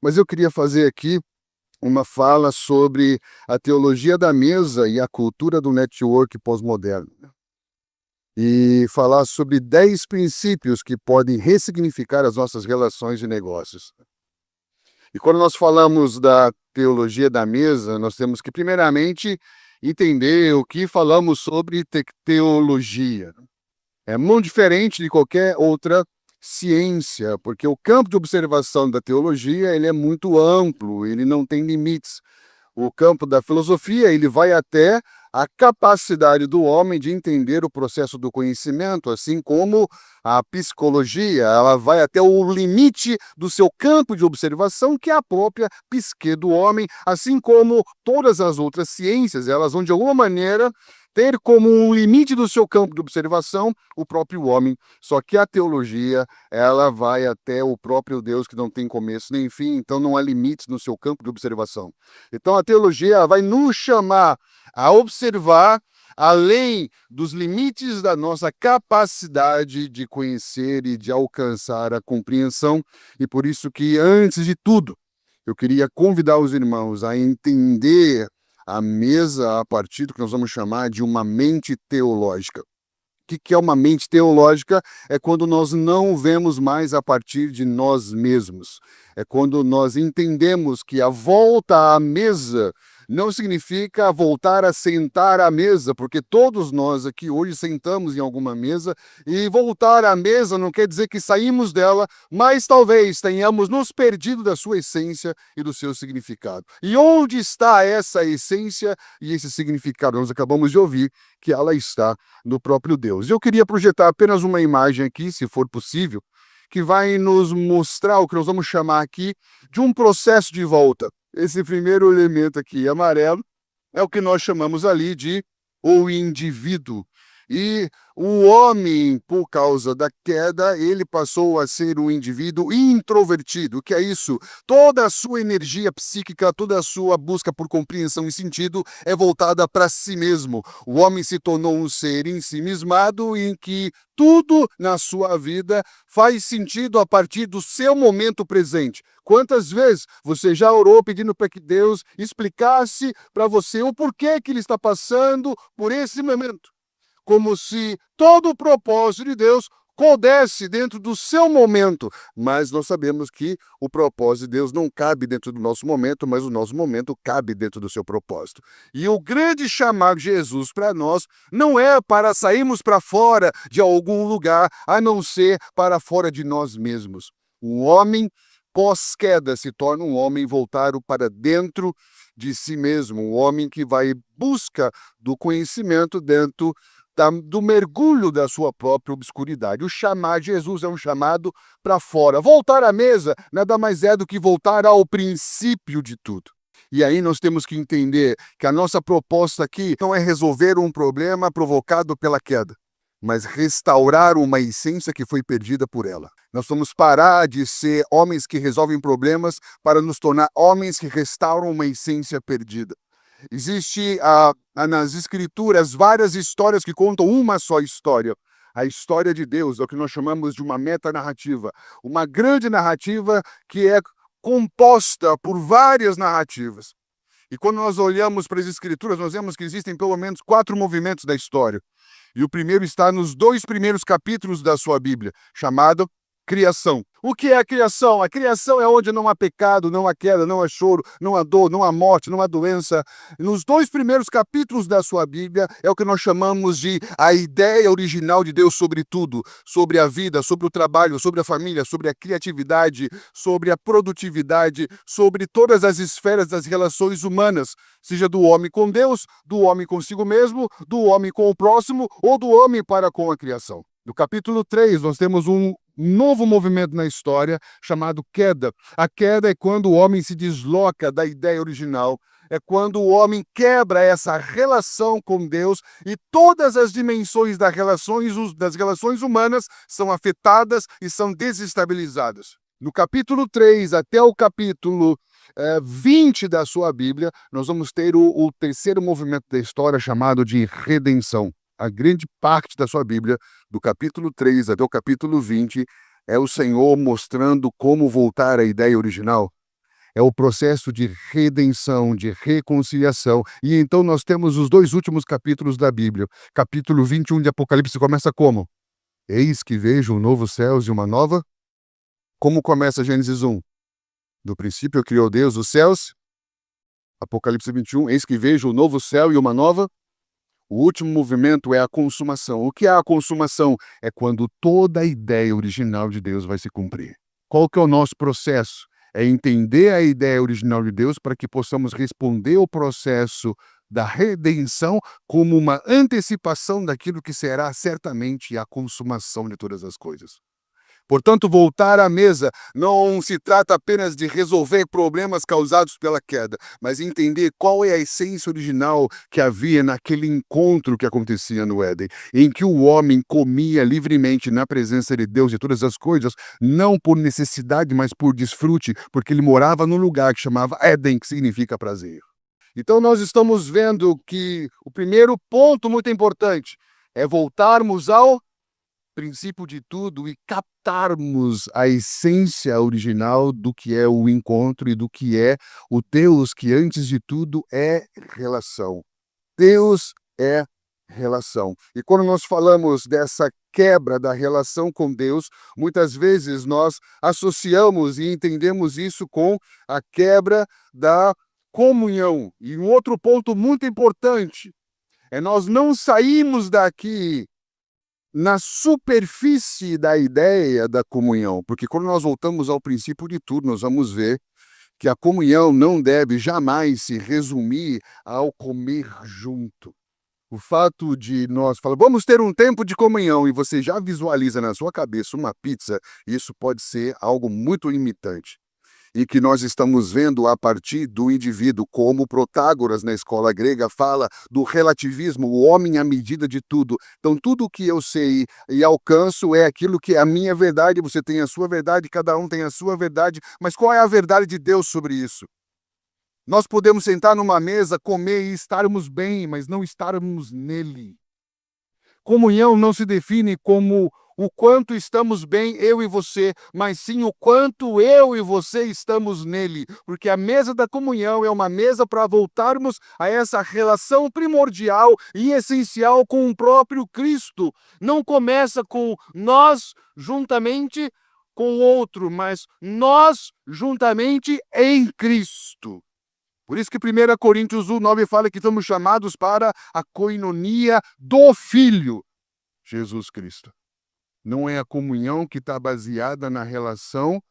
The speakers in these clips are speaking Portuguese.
Mas eu queria fazer aqui uma fala sobre a teologia da mesa e a cultura do network pós-moderno. E falar sobre 10 princípios que podem ressignificar as nossas relações e negócios. E quando nós falamos da teologia da mesa, nós temos que, primeiramente, entender o que falamos sobre teologia. É muito diferente de qualquer outra ciência, porque o campo de observação da teologia ele é muito amplo, ele não tem limites. O campo da filosofia ele vai até a capacidade do homem de entender o processo do conhecimento, assim como a psicologia, ela vai até o limite do seu campo de observação, que é a própria psique do homem, assim como todas as outras ciências, elas vão de alguma maneira ter como um limite do seu campo de observação o próprio homem. Só que a teologia, ela vai até o próprio Deus que não tem começo nem fim, então não há limites no seu campo de observação. Então a teologia vai nos chamar a observar além dos limites da nossa capacidade de conhecer e de alcançar a compreensão, e por isso que, antes de tudo, eu queria convidar os irmãos a entender a mesa a partir do que nós vamos chamar de uma mente teológica. O que é uma mente teológica? É quando nós não vemos mais a partir de nós mesmos. É quando nós entendemos que a volta à mesa não significa voltar a sentar à mesa, porque todos nós aqui hoje sentamos em alguma mesa, e voltar à mesa não quer dizer que saímos dela, mas talvez tenhamos nos perdido da sua essência e do seu significado. E onde está essa essência e esse significado? Nós acabamos de ouvir que ela está no próprio Deus. Eu queria projetar apenas uma imagem aqui, se for possível, que vai nos mostrar o que nós vamos chamar aqui de um processo de volta. Esse primeiro elemento aqui, amarelo, é o que nós chamamos ali de o indivíduo. E o homem, por causa da queda, ele passou a ser um indivíduo introvertido. O que é isso? Toda a sua energia psíquica, toda a sua busca por compreensão e sentido é voltada para si mesmo. O homem se tornou um ser ensimismado em que tudo na sua vida faz sentido a partir do seu momento presente. Quantas vezes você já orou pedindo para que Deus explicasse para você o porquê que ele está passando por esse momento? Como se todo o propósito de Deus coubesse dentro do seu momento. Mas nós sabemos que o propósito de Deus não cabe dentro do nosso momento, mas o nosso momento cabe dentro do seu propósito. E o grande chamado de Jesus para nós não é para sairmos para fora de algum lugar, a não ser para fora de nós mesmos. O homem pós-queda se torna um homem voltado para dentro de si mesmo, um homem que vai em busca do conhecimento dentro do mergulho da sua própria obscuridade. O chamar de Jesus é um chamado para fora. Voltar à mesa nada mais é do que voltar ao princípio de tudo. E aí nós temos que entender que a nossa proposta aqui não é resolver um problema provocado pela queda, mas restaurar uma essência que foi perdida por ela. Nós vamos parar de ser homens que resolvem problemas para nos tornar homens que restauram uma essência perdida. Existe nas escrituras várias histórias que contam uma só história. A história de Deus é o que nós chamamos de uma metanarrativa. Uma grande narrativa que é composta por várias narrativas. E quando nós olhamos para as escrituras, nós vemos que existem pelo menos 4 movimentos da história. E o primeiro está nos 2 primeiros capítulos da sua Bíblia, chamado criação. O que é a criação? A criação é onde não há pecado, não há queda, não há choro, não há dor, não há morte, não há doença. Nos 2 primeiros capítulos da sua Bíblia é o que nós chamamos de a ideia original de Deus sobre tudo, sobre a vida, sobre o trabalho, sobre a família, sobre a criatividade, sobre a produtividade, sobre todas as esferas das relações humanas, seja do homem com Deus, do homem consigo mesmo, do homem com o próximo ou do homem para com a criação. No capítulo 3, nós temos um novo movimento na história chamado queda. A queda é quando o homem se desloca da ideia original, é quando o homem quebra essa relação com Deus e todas as dimensões das relações humanas são afetadas e são desestabilizadas. No capítulo 3 até o capítulo 20 da sua Bíblia, nós vamos ter o terceiro movimento da história chamado de redenção. A grande parte da sua Bíblia, do capítulo 3 até o capítulo 20, é o Senhor mostrando como voltar à ideia original. é o processo de redenção, de reconciliação. E então nós temos os 2 últimos capítulos da Bíblia. Capítulo 21 de Apocalipse começa como? Eis que vejo um novo céus e uma nova. Como começa Gênesis 1? No princípio criou Deus os céus. Apocalipse 21, eis que vejo um novo céu e uma nova. O último movimento é a consumação. O que é a consumação? É quando toda a ideia original de Deus vai se cumprir. Qual que é o nosso processo? É entender a ideia original de Deus para que possamos responder ao processo da redenção como uma antecipação daquilo que será certamente a consumação de todas as coisas. Portanto, voltar à mesa não se trata apenas de resolver problemas causados pela queda, mas entender qual é a essência original que havia naquele encontro que acontecia no Éden, em que o homem comia livremente na presença de Deus e todas as coisas, não por necessidade, mas por desfrute, porque ele morava num lugar que chamava Éden, que significa prazer. Então, nós estamos vendo que o primeiro ponto muito importante é voltarmos ao princípio de tudo e captarmos a essência original do que é o encontro e do que é o Deus que, antes de tudo, é relação. Deus é relação. E quando nós falamos dessa quebra da relação com Deus, muitas vezes nós associamos e entendemos isso com a quebra da comunhão. E um outro ponto muito importante é nós não saímos daqui na superfície da ideia da comunhão, porque quando nós voltamos ao princípio de tudo, nós vamos ver que a comunhão não deve jamais se resumir ao comer junto. O fato de nós falar, vamos ter um tempo de comunhão, e você já visualiza na sua cabeça uma pizza, isso pode ser algo muito limitante. E que nós estamos vendo a partir do indivíduo, como Protágoras na escola grega fala do relativismo, o homem à medida de tudo. Então, tudo o que eu sei e alcanço é aquilo que é a minha verdade, você tem a sua verdade, cada um tem a sua verdade, mas qual é a verdade de Deus sobre isso? Nós podemos sentar numa mesa, comer e estarmos bem, mas não estarmos nele. Comunhão não se define como o quanto estamos bem, eu e você, mas sim o quanto eu e você estamos nele. Porque a mesa da comunhão é uma mesa para voltarmos a essa relação primordial e essencial com o próprio Cristo. Não começa com nós juntamente com o outro, mas nós juntamente em Cristo. Por isso que 1 Coríntios 1:9 fala que estamos chamados para a coinonia do Filho, Jesus Cristo. Não é a comunhão que está baseada na relação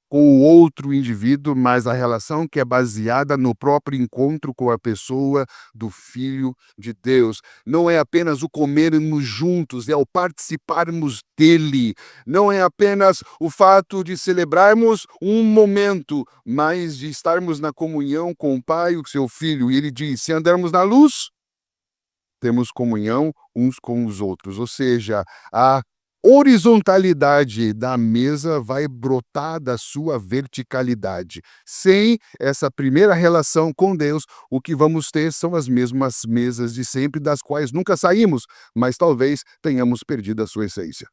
com o outro indivíduo, mas a relação que é baseada no próprio encontro com a pessoa do Filho de Deus. Não é apenas o comermos juntos, é o participarmos dele. Não é apenas o fato de celebrarmos um momento, mas de estarmos na comunhão com o Pai e o seu Filho. E ele diz, se andarmos na luz, temos comunhão uns com os outros. Ou seja, a horizontalidade da mesa vai brotar da sua verticalidade. Sem essa primeira relação com Deus, o que vamos ter são as mesmas mesas de sempre, das quais nunca saímos, mas talvez tenhamos perdido a sua essência.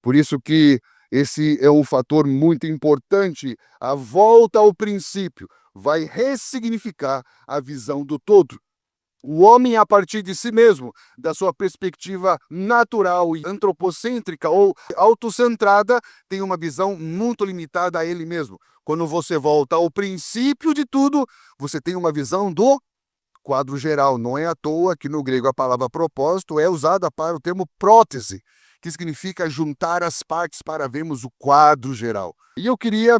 Por isso que esse é um fator muito importante. A volta ao princípio vai ressignificar a visão do todo. O homem, a partir de si mesmo, da sua perspectiva natural e antropocêntrica ou autocentrada, tem uma visão muito limitada a ele mesmo. Quando você volta ao princípio de tudo, você tem uma visão do quadro geral. Não é à toa que no grego a palavra propósito é usada para o termo prótese, que significa juntar as partes para vermos o quadro geral. E eu queria,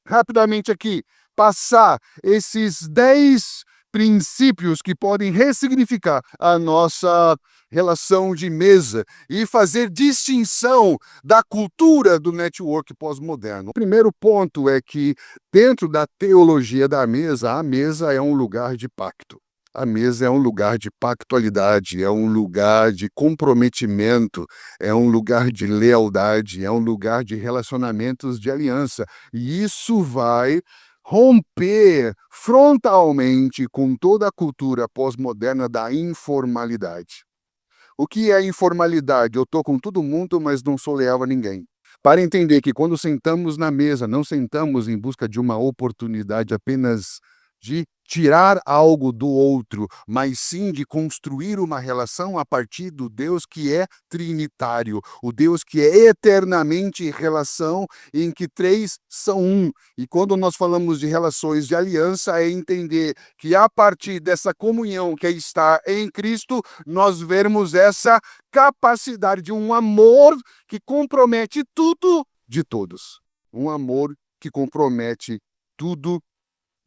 rapidamente aqui, passar esses 10 princípios que podem ressignificar a nossa relação de mesa e fazer distinção da cultura do network pós-moderno. O primeiro ponto é que, dentro da teologia da mesa, a mesa é um lugar de pacto. A mesa é um lugar de pactualidade, é um lugar de comprometimento, é um lugar de lealdade, é um lugar de relacionamentos de aliança. E isso vai romper frontalmente com toda a cultura pós-moderna da informalidade. O que é informalidade? Eu estou com todo mundo, mas não sou leal a ninguém. para entender que quando sentamos na mesa, não sentamos em busca de uma oportunidade apenas de tirar algo do outro, mas sim de construir uma relação a partir do Deus que é trinitário, o Deus que é eternamente relação, em que três são um. E quando nós falamos de relações de aliança, é entender que a partir dessa comunhão que está em Cristo, nós vermos essa capacidade de um amor que compromete tudo de todos. Um amor que compromete tudo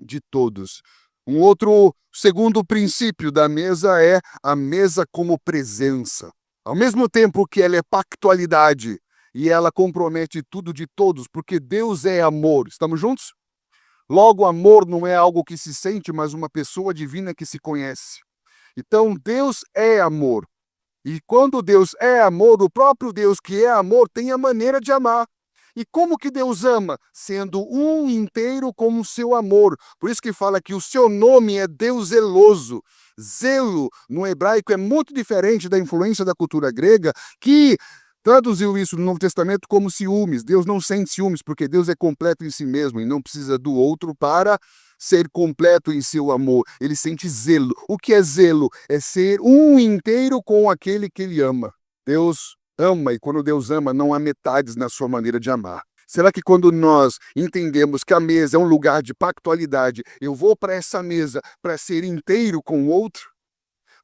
de todos. Um outro segundo princípio da mesa é a mesa como presença. Ao mesmo tempo que ela é pactualidade e ela compromete tudo de todos, porque Deus é amor. Estamos juntos? Logo, amor não é algo que se sente, mas uma pessoa divina que se conhece. Então, Deus é amor. E quando Deus é amor, o próprio Deus que é amor tem a maneira de amar. E como que Deus ama? Sendo um inteiro com o seu amor. Por isso que fala que o seu nome é Deus zeloso. Zelo, no hebraico, é muito diferente da influência da cultura grega, que traduziu isso no Novo Testamento como ciúmes. Deus não sente ciúmes, porque Deus é completo em si mesmo e não precisa do outro para ser completo em seu amor. Ele sente zelo. O que é zelo? É ser um inteiro com aquele que ele ama. Deus ama, e quando Deus ama, não há metades na sua maneira de amar. Será que quando nós entendemos que a mesa é um lugar de pactualidade, eu vou para essa mesa para ser inteiro com o outro?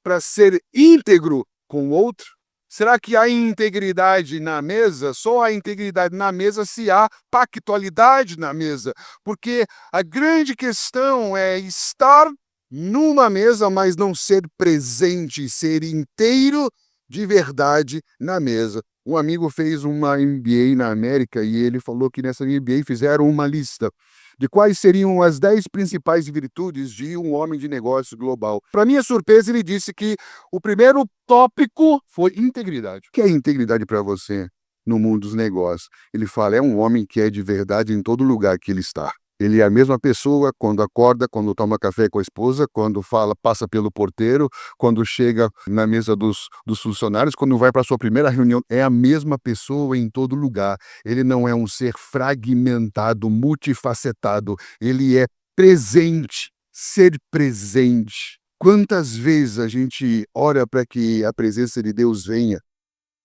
Para ser íntegro com o outro? Será que há integridade na mesa? Só há integridade na mesa se há pactualidade na mesa. Porque a grande questão é estar numa mesa, mas não ser presente, ser inteiro de verdade na mesa. Um amigo fez uma MBA na América e ele falou que nessa MBA fizeram uma lista de quais seriam as 10 principais virtudes de um homem de negócio global. Para minha surpresa, ele disse que o primeiro tópico foi integridade. O que é integridade para você no mundo dos negócios? Ele fala, é um homem que é de verdade em todo lugar que ele está. Ele é a mesma pessoa quando acorda, quando toma café com a esposa, quando fala, passa pelo porteiro, quando chega na mesa dos funcionários, quando vai para a sua primeira reunião. É a mesma pessoa em todo lugar. Ele não é um ser fragmentado, multifacetado. Ele é presente, ser presente. Quantas vezes a gente ora para que a presença de Deus venha?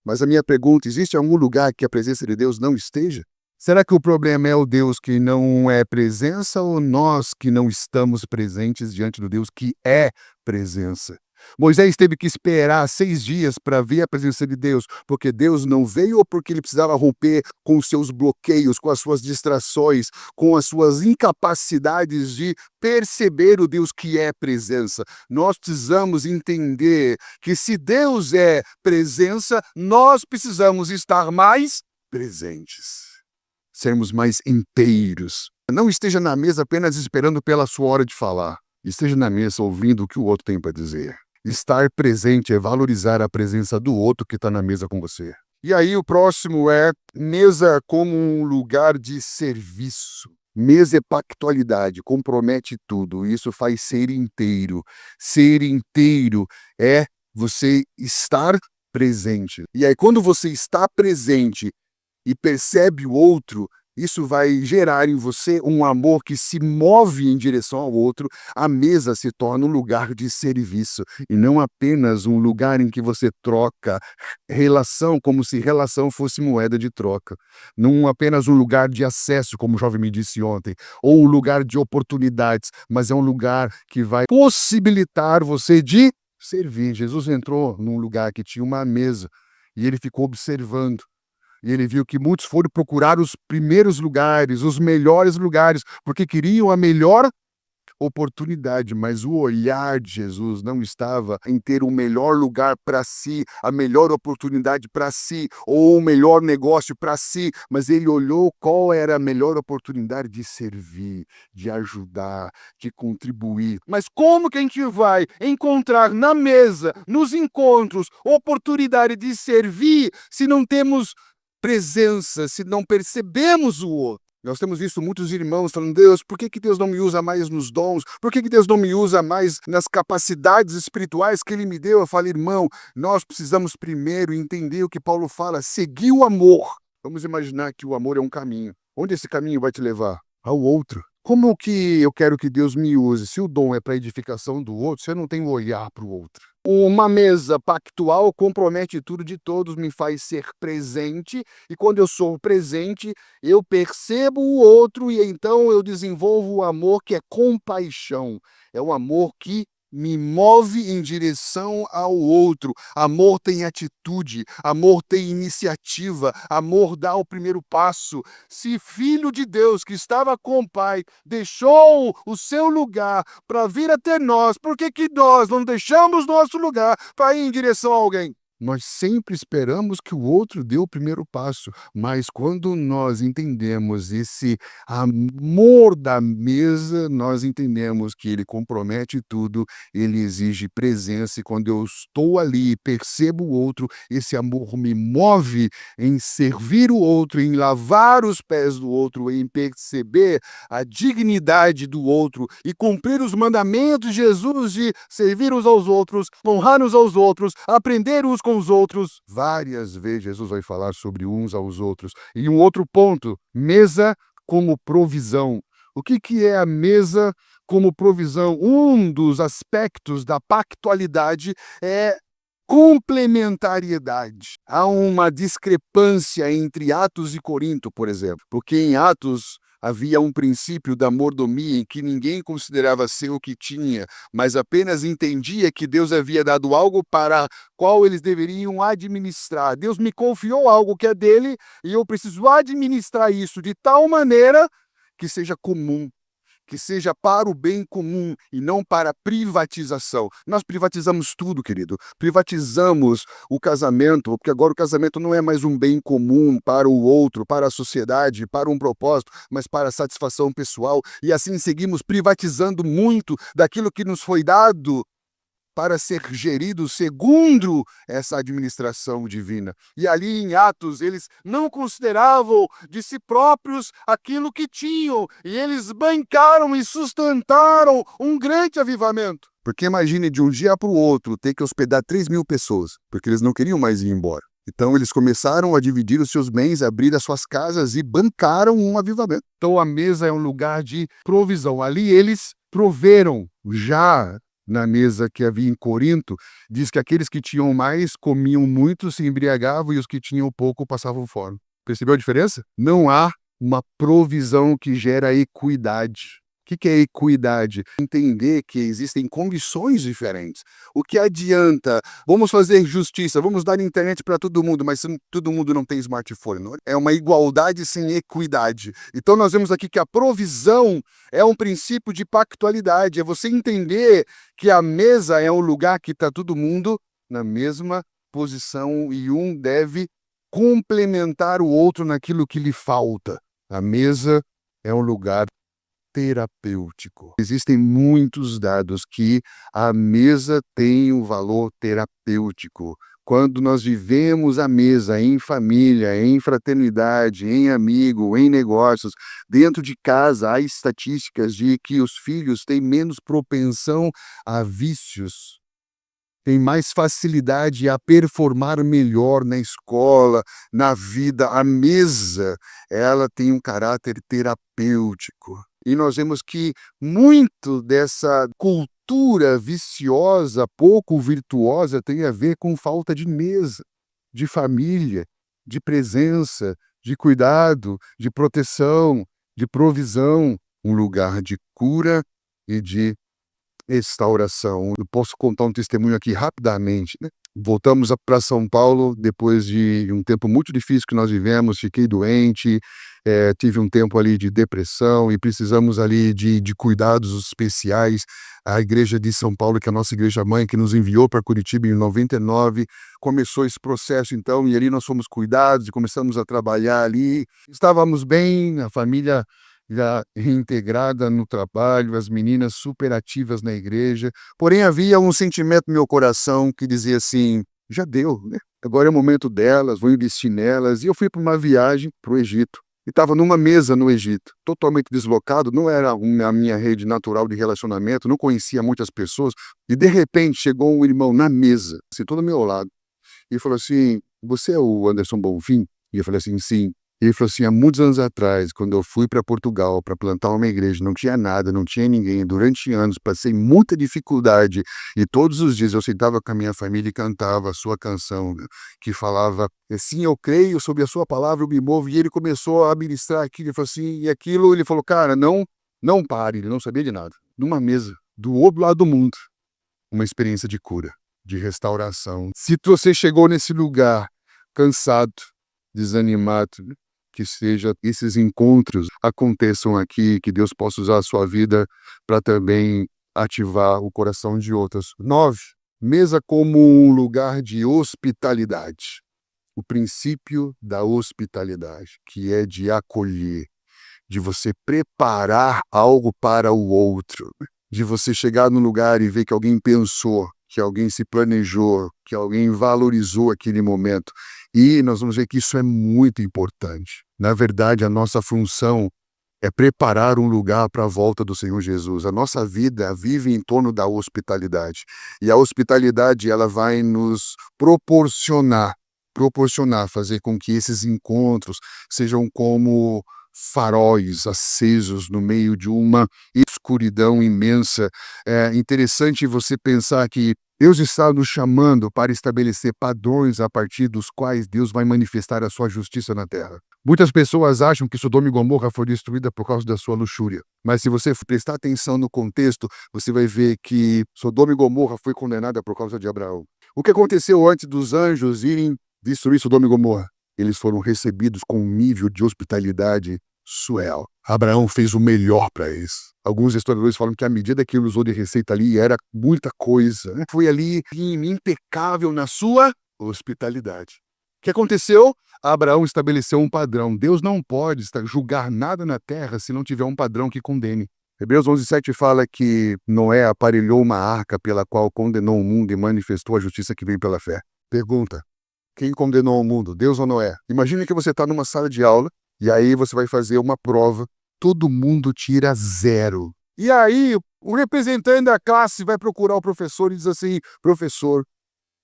Mas a minha pergunta, existe algum lugar que a presença de Deus não esteja? Será que o problema é o Deus que não é presença ou nós que não estamos presentes diante do Deus que é presença? Moisés teve que esperar 6 dias para ver a presença de Deus, porque Deus não veio ou porque ele precisava romper com os seus bloqueios, com as suas distrações, com as suas incapacidades de perceber o Deus que é presença. Nós precisamos entender que se Deus é presença, nós precisamos estar mais presentes. Sermos mais inteiros. Não esteja na mesa apenas esperando pela sua hora de falar. Esteja na mesa ouvindo o que o outro tem para dizer. Estar presente é valorizar a presença do outro que está na mesa com você. E aí o próximo é mesa como um lugar de serviço. Mesa é pactualidade, compromete tudo. Isso faz ser inteiro. Ser inteiro é você estar presente. E aí quando você está presente e percebe o outro, isso vai gerar em você um amor que se move em direção ao outro. A mesa se torna um lugar de serviço e não apenas um lugar em que você troca relação, como se relação fosse moeda de troca. Não apenas um lugar de acesso, como o jovem me disse ontem, ou um lugar de oportunidades, mas é um lugar que vai possibilitar você de servir. Jesus entrou num lugar que tinha uma mesa e ele ficou observando. E ele viu que muitos foram procurar os primeiros lugares, os melhores lugares, porque queriam a melhor oportunidade, mas o olhar de Jesus não estava em ter o melhor lugar para si, a melhor oportunidade para si, ou o melhor negócio para si, mas ele olhou qual era a melhor oportunidade de servir, de ajudar, de contribuir. Mas como que a gente vai encontrar na mesa, nos encontros, oportunidade de servir, se não temos presença, se não percebemos o outro? Nós temos visto muitos irmãos falando, Deus, por que Deus não me usa mais nos dons? Por que Deus não me usa mais nas capacidades espirituais que Ele me deu? Eu falo, irmão, nós precisamos primeiro entender o que Paulo fala, seguir o amor. Vamos imaginar que o amor é um caminho. Onde esse caminho vai te levar? Ao outro. Como que eu quero que Deus me use? Se o dom é para edificação do outro, se eu não tenho olhar para o outro. Uma mesa pactual compromete tudo de todos, me faz ser presente, e quando eu sou presente, eu percebo o outro e então eu desenvolvo o amor que é compaixão. É um amor que me move em direção ao outro. Amor tem atitude, amor tem iniciativa, amor dá o primeiro passo. Se filho de Deus que estava com o Pai deixou o seu lugar para vir até nós, por que que nós não deixamos nosso lugar para ir em direção a alguém? Nós sempre esperamos que o outro dê o primeiro passo, mas quando nós entendemos esse amor da mesa, nós entendemos que ele compromete tudo, ele exige presença, e quando eu estou ali e percebo o outro, esse amor me move em servir o outro, em lavar os pés do outro, em perceber a dignidade do outro e cumprir os mandamentos de Jesus de servir uns aos outros, honrar uns aos outros, aprender uns com os outros. Várias vezes Jesus vai falar sobre uns aos outros. E um outro ponto, mesa como provisão. O que é a mesa como provisão? Um dos aspectos da pactualidade é complementariedade. Há uma discrepância entre Atos e Corinto, por exemplo, porque em Atos havia um princípio da mordomia em que ninguém considerava ser o que tinha, mas apenas entendia que Deus havia dado algo para qual eles deveriam administrar. Deus me confiou algo que é dele e eu preciso administrar isso de tal maneira que seja comum, que seja para o bem comum e não para privatização. Nós privatizamos tudo, querido. Privatizamos o casamento, porque agora o casamento não é mais um bem comum para o outro, para a sociedade, para um propósito, mas para a satisfação pessoal. E assim seguimos privatizando muito daquilo que nos foi dado para ser gerido segundo essa administração divina. E ali em Atos, eles não consideravam de si próprios aquilo que tinham, e eles bancaram e sustentaram um grande avivamento. Porque imagine de um dia para o outro ter que hospedar 3.000 pessoas, porque eles não queriam mais ir embora. Então eles começaram a dividir os seus bens, abrir as suas casas e bancaram um avivamento. Então a mesa é um lugar de provisão. Ali eles proveram já. Na mesa que havia em Corinto, diz que aqueles que tinham mais comiam muito, se embriagavam, e os que tinham pouco passavam fome. Percebeu a diferença? Não há uma provisão que gera equidade. O que é equidade? Entender que existem condições diferentes. O que adianta? Vamos fazer justiça, vamos dar internet para todo mundo, mas todo mundo não tem smartphone. Não é uma igualdade sem equidade. Então nós vemos aqui que a provisão é um princípio de pactualidade. É você entender que a mesa é um lugar que está todo mundo na mesma posição e um deve complementar o outro naquilo que lhe falta. A mesa é um lugar terapêutico. Existem muitos dados que a mesa tem um valor terapêutico. Quando nós vivemos a mesa em família, em fraternidade, em amigo, em negócios, dentro de casa, há estatísticas de que os filhos têm menos propensão a vícios, têm mais facilidade a performar melhor na escola, na vida. A mesa, ela tem um caráter terapêutico. E nós vemos que muito dessa cultura viciosa, pouco virtuosa, tem a ver com falta de mesa, de família, de presença, de cuidado, de proteção, de provisão, um lugar de cura e de restauração. Eu posso contar um testemunho aqui rapidamente, né? Voltamos para São Paulo depois de um tempo muito difícil que nós vivemos, fiquei doente, tive um tempo ali de depressão e precisamos ali de cuidados especiais. A igreja de São Paulo, que é a nossa igreja mãe, que nos enviou para Curitiba em 99, começou esse processo então, e ali nós fomos cuidados e começamos a trabalhar ali. Estávamos bem, a família já reintegrada no trabalho, as meninas super ativas na igreja, porém havia um sentimento no meu coração que dizia assim, já deu, né? Agora é o momento delas, vou investir nelas, e eu fui para uma viagem para o Egito, e estava numa mesa no Egito, totalmente deslocado, não era a minha rede natural de relacionamento, não conhecia muitas pessoas, e de repente chegou um irmão na mesa, sentou do meu lado, e falou assim, você é o Anderson Bonfim? E eu falei assim, sim. Ele falou assim, há muitos anos atrás, quando eu fui para Portugal para plantar uma igreja, não tinha nada, não tinha ninguém. Durante anos passei muita dificuldade e todos os dias eu sentava com a minha família e cantava a sua canção, que falava, assim, eu creio, sobre a sua palavra eu me movo. E ele começou a ministrar aquilo, ele falou assim, e aquilo, ele falou, cara, não pare, ele não sabia de nada. Numa mesa, do outro lado do mundo, uma experiência de cura, de restauração. Se você chegou nesse lugar cansado, desanimado, que seja esses encontros aconteçam aqui, que Deus possa usar a sua vida para também ativar o coração de outras. 9. Mesa como um lugar de hospitalidade. O princípio da hospitalidade, que é de acolher, de você preparar algo para o outro, de você chegar num lugar e ver que alguém pensou, que alguém se planejou, que alguém valorizou aquele momento. E nós vamos ver que isso é muito importante. Na verdade, a nossa função é preparar um lugar para a volta do Senhor Jesus. A nossa vida vive em torno da hospitalidade. E a hospitalidade, ela vai nos proporcionar, fazer com que esses encontros sejam como faróis acesos no meio de uma escuridão imensa. É interessante você pensar que Deus está nos chamando para estabelecer padrões a partir dos quais Deus vai manifestar a sua justiça na terra. Muitas pessoas acham que Sodoma e Gomorra foi destruída por causa da sua luxúria. Mas se você prestar atenção no contexto, você vai ver que Sodoma e Gomorra foi condenada por causa de Abraão. O que aconteceu antes dos anjos irem destruir Sodoma e Gomorra? Eles foram recebidos com um nível de hospitalidade surreal. Abraão fez o melhor para eles. Alguns historiadores falam que a medida que ele usou de receita ali era muita coisa, né? Foi ali impecável na sua hospitalidade. O que aconteceu? Abraão estabeleceu um padrão. Deus não pode julgar nada na terra se não tiver um padrão que condene. Hebreus 11:7 fala que Noé aparelhou uma arca pela qual condenou o mundo e manifestou a justiça que vem pela fé. Pergunta: quem condenou o mundo, Deus ou Noé? Imagine que você está numa sala de aula e aí você vai fazer uma prova, todo mundo tira 0. E aí o representante da classe vai procurar o professor e diz assim, professor,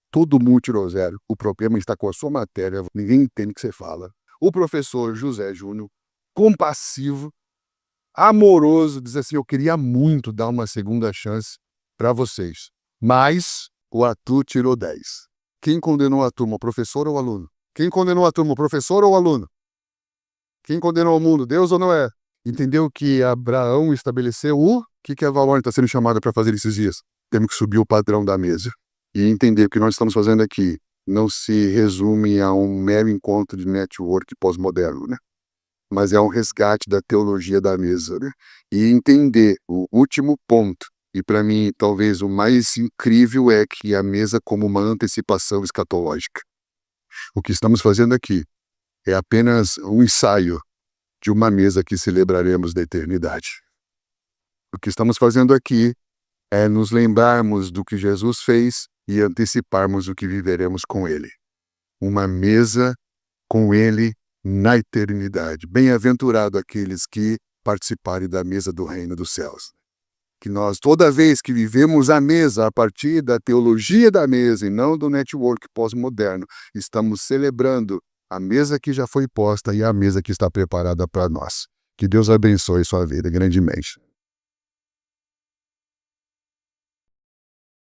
todo mundo tirou 0. O problema está com a sua matéria, ninguém entende o que você fala. O professor José Júnior, compassivo, amoroso, diz assim, eu queria muito dar uma segunda chance para vocês. Mas o Arthur tirou 10. Quem condenou a turma, o professor ou o aluno? Quem condenou a turma, o professor ou o aluno? Quem condenou o mundo, Deus ou Noé? Entendeu que Abraão estabeleceu o que a Valônia está sendo chamada para fazer esses dias? Temos que subir o padrão da mesa. E entender que o que nós estamos fazendo aqui não se resume a um mero encontro de network pós-moderno, né? Mas é um resgate da teologia da mesa, né? E entender o último ponto, e para mim talvez o mais incrível é que a mesa como uma antecipação escatológica. O que estamos fazendo aqui é apenas um ensaio de uma mesa que celebraremos da eternidade. O que estamos fazendo aqui é nos lembrarmos do que Jesus fez e anteciparmos o que viveremos com Ele. Uma mesa com Ele na eternidade. Bem-aventurado aqueles que participarem da mesa do reino dos céus. Que nós, toda vez que vivemos a mesa a partir da teologia da mesa e não do network pós-moderno, estamos celebrando a mesa que já foi posta e a mesa que está preparada para nós. Que Deus abençoe sua vida grandemente.